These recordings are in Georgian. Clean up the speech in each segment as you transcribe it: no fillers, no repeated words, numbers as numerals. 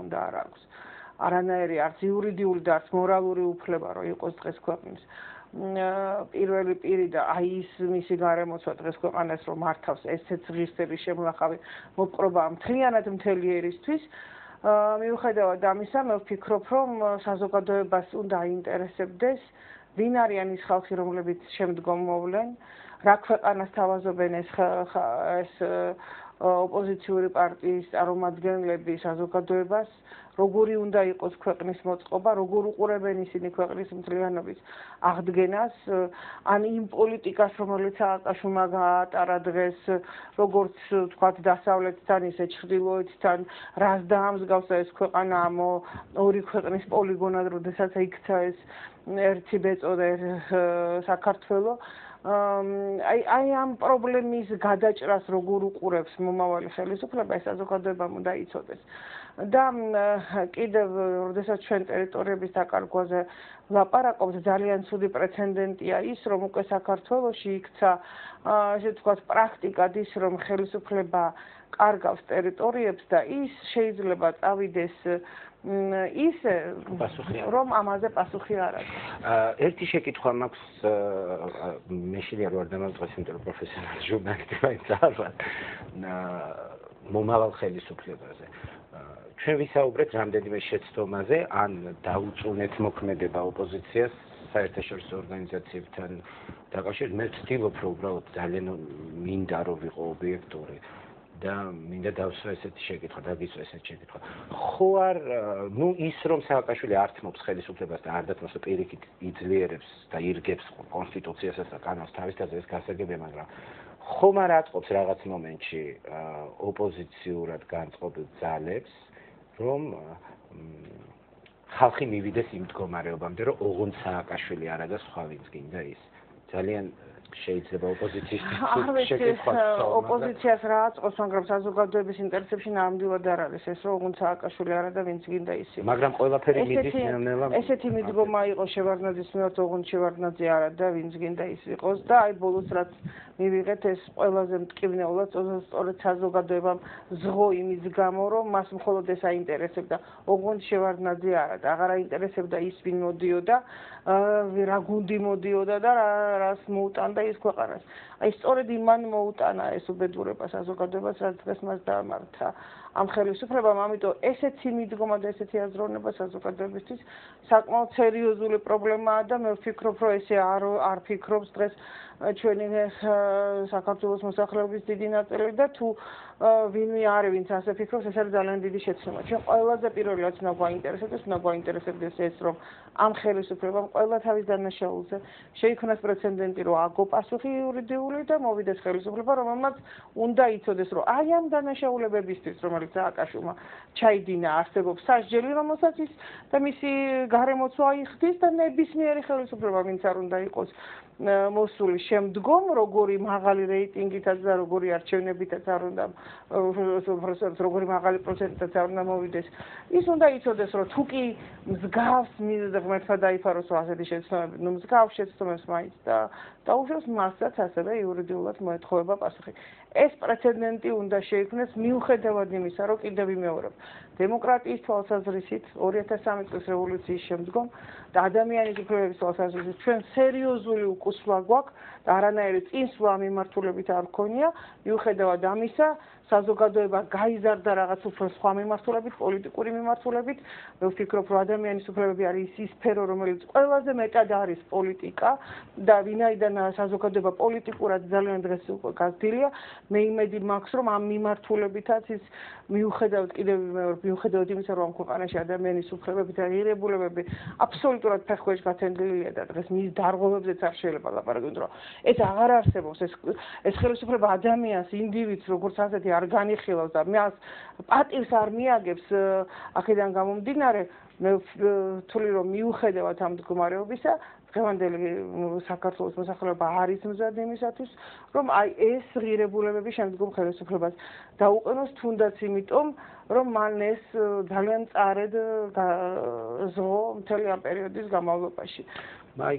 უნდა არ აქვს. არანაირი არც იურიდიული და არც მორალური უფლება რომ იყოს დღეს ქვეყნის პირველი პირი და აი ის მისი გარემოცვა დღეს ქვეყანას რომ მართავს ესეც ღირსების შემონახავი მოპყრობა მთლიანად მთელი ერისთვის მიუხედავად ამისა მე ვფიქრობ რომ საზოგადოებას უნდა აინტერესებდეს ვინ არიან ის ხალხი რომლებიც შემდგომ მოვლენ რა ქვეყანას თავაზობენ ეს ოპოზიციური პარტიის წარმომადგენლები საზოგადოებას როგორი უნდა იყოს ქვეყნის მოწყობა, როგორ უყურებენ ისინი ქვეყნის მთლიანობის აღდგენას, ან იმ პოლიტიკას, რომელიც სააკაშვილმა გაატარა დღეს, როგორც ვთქვათ, დასავლეთთან, ისე ჩრდილოეთთან, რას დაამსგავსა ეს ქვეყანა ამ ორი ქვეყნის პოლიგონად, როდესაც იქცა ეს ერთი ბეწო და საქართველო. აი ამ პრობლემის გადაჭრას როგორ უყურებს მომავალი ხელისუფლება, ეს საზოგადოებამ უნდა იცოდეს. და კიდევ როდესაც ჩვენ ტერიტორიების დაკარგვაზე ვლაპარაკობთ, ძალიან ცუდი პრეცედენტია ის, რომ უკვე საქართველოში იქცა, ესე ვთქვათ, პრაქტიკად ის, რომ ხელისუფლება კარგავს ტერიტორიებს და ის შეიძლება წავიდეს ისე რომ ამაზე პასუხი არ აქვს. ერთი შეკითხვა მაქვს მე შეიძლება არ დამამტყეს იმიტომ რომ პროფესიონალი ჟურნალისტი ვარ მომავალ ხელისუფლებაზე. ჩვენ ვისაუბრეთ რამდენიმე შეცდომაზე ან დაუწუნეთ მოქმედება ოპოზიციას საერთაშორისო ორგანიზაციებთან დაკავშირებით. მე ვცდილობ რომ უბრალოდ ძალიან მინდა რომ ვიყო ობიექტური. და მინდა დავსვა ესეთი შეკითხვა, დაგისვა ესეთი შეკითხვა. ხო არ, ნუ ის რომ სააკაშვილი ართმობს ხელისუფლებას და არ დათმობს, პირიქით იძლიერებს და ირგებს კონსტიტუციასაც და კანონს თავის თავზე ეს გასაგებია, მაგრამ ხომ არ აწყობს რაღაც მომენტში ოპოზიციურად განწყობილ ძალებს, რომ ხალხი მივიდეს იმ მდგომარეობამდე, რომ ოღონდ სააკაშვილი არა და სხვა ვინც გინდა ის. ძალიან შეიძლება ოპოზიციისთვის შეკითხვა ოპოზიციას რა აწყობს, მაგრამ საზოგადოების ინტერესებში ნამდვილად არ არის ეს, რომ ოღონდ სააკაშვილი არა და ვინც გინდა ის იყო. მაგრამ ყველაფერი მიდის ნელ-ნელა ესეთი მიდგომა იყო შევარდნაძის მიმართ, ოღონდ შევარდნაძე არა და ვინც გინდა ის იყოს და აი ბოლოს რაც მივიღეთ ეს ყველაზე მტკივნეულად სწორედ საზოგადოებამ ზღო იმის გამო, რომ მას მხოლოდ ეს აინტერესებდა, ოღონდ შევარდნაძე არა და აღარ აინტერესებდა ის ვინ მოდიოდა, რა გუნდი მოდიოდა და რას მოუტანდა ის ქვეყანას. აი სწორედ იმან მოუტანა ეს უბედურება საზოგადოებას, რაც დღეს მას დაამართა ამ ხელისუფლებამ, ამიტომ ესეთი მიდგომა და ესეთი აზროვნება საზოგადოებისთვის საკმაოდ სერიოზული პრობლემაა და მე ვფიქრობ, რომ ესე არ ფიქრობს დღეს ჩვენი საქართველოს მოსახლეობის დიდი ნაწილი და თუ ვინმე არის ვინც ასე ფიქრობს, ეს არის ძალიან დიდი შეცდომა. ჩვენ ყველაზე პირველი რაც უნდა გვაინტერესებდეს ეს, რომ ამ ხელისუფლებამ ყველა თავის დანაშაულზე შეიქმნას პრეცედენტი, რომ აგო პასუხი იურიდიული და მოვიდეს ხელისუფლება, რომელმაც უნდა იცოდეს, რომ აი ამ დანაშაულებებისთვის, რომელიც სააკაშვილმა ჩაიდინა, არსებობს სასჯელი, რომელსაც ის და მისი გარემოცვა იხდის და ნებისმიერი ხელისუფლება, ვინც არ უნდა იყოს მოსული შემდგომ, როგორი მაღალი რეიტინგითაც და როგორი არჩევნებითაც არ უნდა როგორი მაღალი პროცენტითაც არ უნდა მოვიდეს. ის უნდა იცოდეს, რომ თუ კი მსგავს ღმერთმა დაიფაროს ასეთი შეცდომები, ნუ მსგავს შეცდომებს მაინც და დაუშვებს მასაც ასევე იურიდიულად მოეთხოვება პასუხი. ეს პრეცედენტი უნდა შეიქმნეს მიუხედავად იმისა, რომ კიდევ ვიმეორებ, დემოკრატიის თვალსაზრისით 2013 წლის რევოლუციის შემდგომ და ადამიანის უფლებების თვალსაზრისით ჩვენ სერიოზული უკუსვა გვაქვს და არანაირი წინსვლა მიმართულებით არ გქონია, მიუხედავად ამისა საზოგადოება გაიზარდა რაღაც უფრო სხვა მიმართულებით, პოლიტიკური მიმართულებით. მე ვფიქრობ, რომ ადამიანის უფლებები არის ის სფერო, რომელიც ყველაზე მეტად არის პოლიტიკა და ვინაიდან საზოგადოება პოლიტიკურად ძალიან დღეს გაზრდილია, მე იმედი მაქვს, რომ ამ მიმართულებითაც ის მიუხედავად იმისა, რომ ამ ქვეყანაში ადამიანის უფლებები და ღირებულებები აბსოლუტურად ფეხქვეშ გათენდილია და დღეს მის დარღვევებზეც არ შეიძლება ლაპარაკი, იმიტომ რომ ეს აღარ არსებობს, ეს ხელისუფლება ადამიანს, ინდივიდს, როგორც ასეთი არ განიხილავს და მას პატივს არ მიაგებს აქედან გამომდინარე, მე ვთვლი, რომ მიუხედავად ამ მდგომარეობისა, დღევანდელი საქართველოს მოსახლეობა არის მზად იმისათვის, რომ აი ეს ღირებულებები შემდგომ ხელისუფლებას დაუყენოს, თუნდაც იმიტომ, რომ მან ეს ძალიან წარედ ზღო მთელი ამ პერიოდის განმავლობაში. აი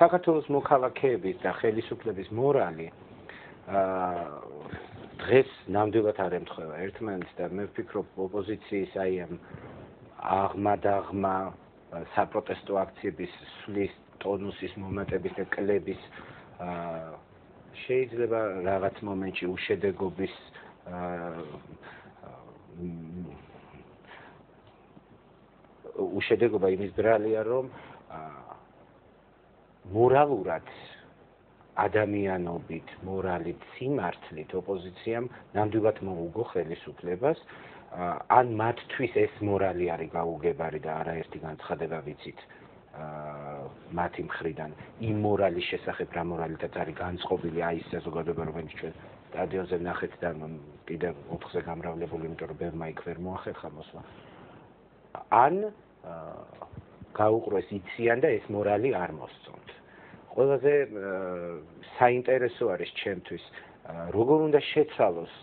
საქართველოს მოქალაქეების და ხელისუფლების მორალი დღეს ნამდვილად არ ემთხვევა ერთმანეთს და მე ვფიქრობ ოპოზიციის აი ამ აღმა საპროტესტო აქციების სulis ტონუსის მომატების და კლების შეიძლება რაღაც მომენტში უშედეგობის უშედეგობა იმის ბრალია რომ მორალურად ადამიანობით, მორალით, სიმართლით ოპოზიციამ ნამდვილად მოუგო ხელისუფლებას ან მათთვის ეს მორალი არის გაუგებარი და არაერთი განცხადება ვიცით მათი მხრიდან იმ მორალის შესახებ რა მორალითაც არის განწყობილი აი ეს საზოგადოება რომელიც ჩვენ სტადიონზე ვნახეთ და კიდევ 4-ზე გამრავლებული იმიტომ რომ ბევრმა იქ ვერ მოახერხა მოსვლა ან გაუყრეს იციან და ეს მორალი არ მოსწონთ ყველაზე საინტერესო არის ჩემთვის როგორ უნდა შეცვალოს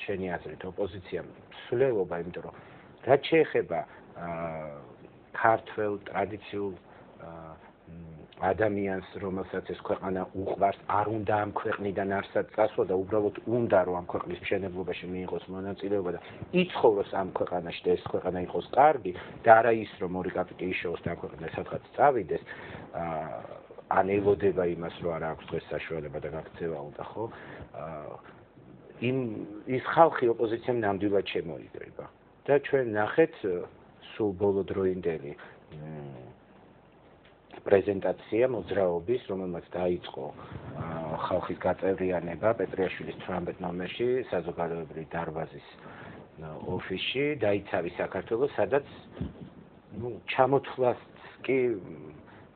შენი აზრით ოპოზიციამ სულელობა იმიტომ რომ რაც შეეხება ქართველ ტრადიციულ ადამიანს რომელსაც ეს ქვეყანა უყვარს არ უნდა ამ ქვეყნიდან არსად წასვლა და უბრალოდ უნდა რომ ამ ქვეყნის მშენებლობაში მიიღოს მონაწილეობა და იცხოვროს ამ ქვეყანაში და ეს ქვეყანა იყოს კარგი და არა ის რომ ორი კაპიკი იშოვოს და ამ ქვეყანას სადღაც წავიდეს ან ელოდება იმას რომ არ აქვს დღეს საშუალება და გაქცევა უნდა ხო ის ხალხი ოპოზიციამ ნამდვილად შემოიგრება და ჩვენ ნახეთ სულ ბოლო დროინდელი პრეზენტაცია მოძრაობის რომელმაც დაიწყო ხალხის გაწევრიანება პეტრიაშვილის 18 ნომერში საზოგადოებრივი დარბაზის ოფისში დაიცავი საქართველოს სადაც ჩამოთვლას კი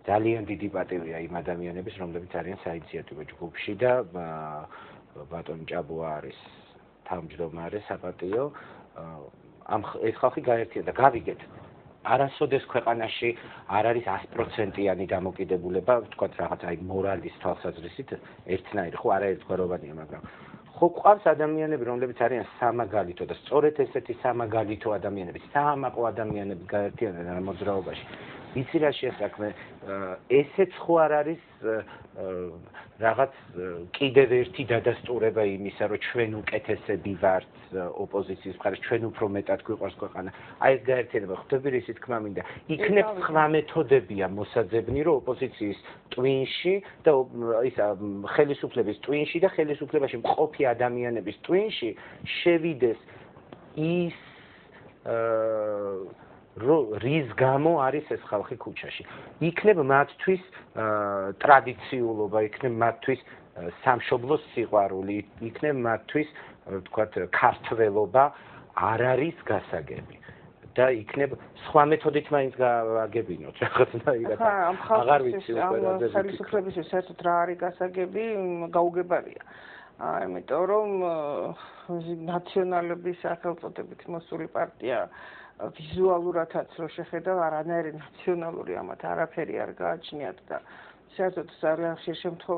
ძალიან დიდი პატივია იმ ადამიანების რომლებიც არიან საინიციატივო ჯგუფში და ბატონი ჭაბუა არის თავმჯდომარე საპატიო ამ ეს ხალხი გაერთია და გავიგეთ არასოდეს ქვეყანაში არ არის 100%-იანი დამოკიდებულება თქვათ რაღაც აი მორალის თვალსაზრისით ერთნაირი ხო არაერთგვაროვანია მაგრამ ხო ყავს ადამიანები რომლებიც არიან სამაგალითო და სწორედ ესეთი სამაგალითო ადამიანები საამაყო ადამიანები გაერთიანდნენ ამ მოძრაობაში იცი რა შესაქმე ესეც ხო არ არის რაღაც კიდევ ერთი დადასტურება იმისა რომ ჩვენ უკეთესები ვართ ოპოზიციის მხარეს ჩვენ უფრო მეტად გვიყვარს ქვეყანა აი ეს გაერთიანება ხვდები რისი თქმა მინდა იქნებ სხვა მეთოდებია მოსაძებნი რომ ოპოზიციის ტვინში და ისა ხელისუფლების ტვინში და ხელისუფლებაში მყოფი ადამიანების ტვინში შევიდეს ის რის გამო არის ეს ხალხი ქუჩაში. იქნებ მათთვის ტრადიციულობა, იქნებ მათთვის სამშობლოს სიყვარული, იქნებ მათთვის, ვთქვათ, ქართველობა არ არის გასაგები. და იქნებ სხვა მეთოდით მაინც გააგებინოთ რაღაცნაირად. აღარ ვიცი უკვე ხელისუფლებისთვის საერთოდ რა არის გასაგები, გაუგებარია. იმიტომ რომ ნაციონალების სახელწოდებით მოსული პარტია ვიზუალურადაც რო შეხედავ არანაირი ნაციონალური ამათ არაფერი არ გააჩნიათ და საერთოდ ძალიან ხშირ შემთხვევაში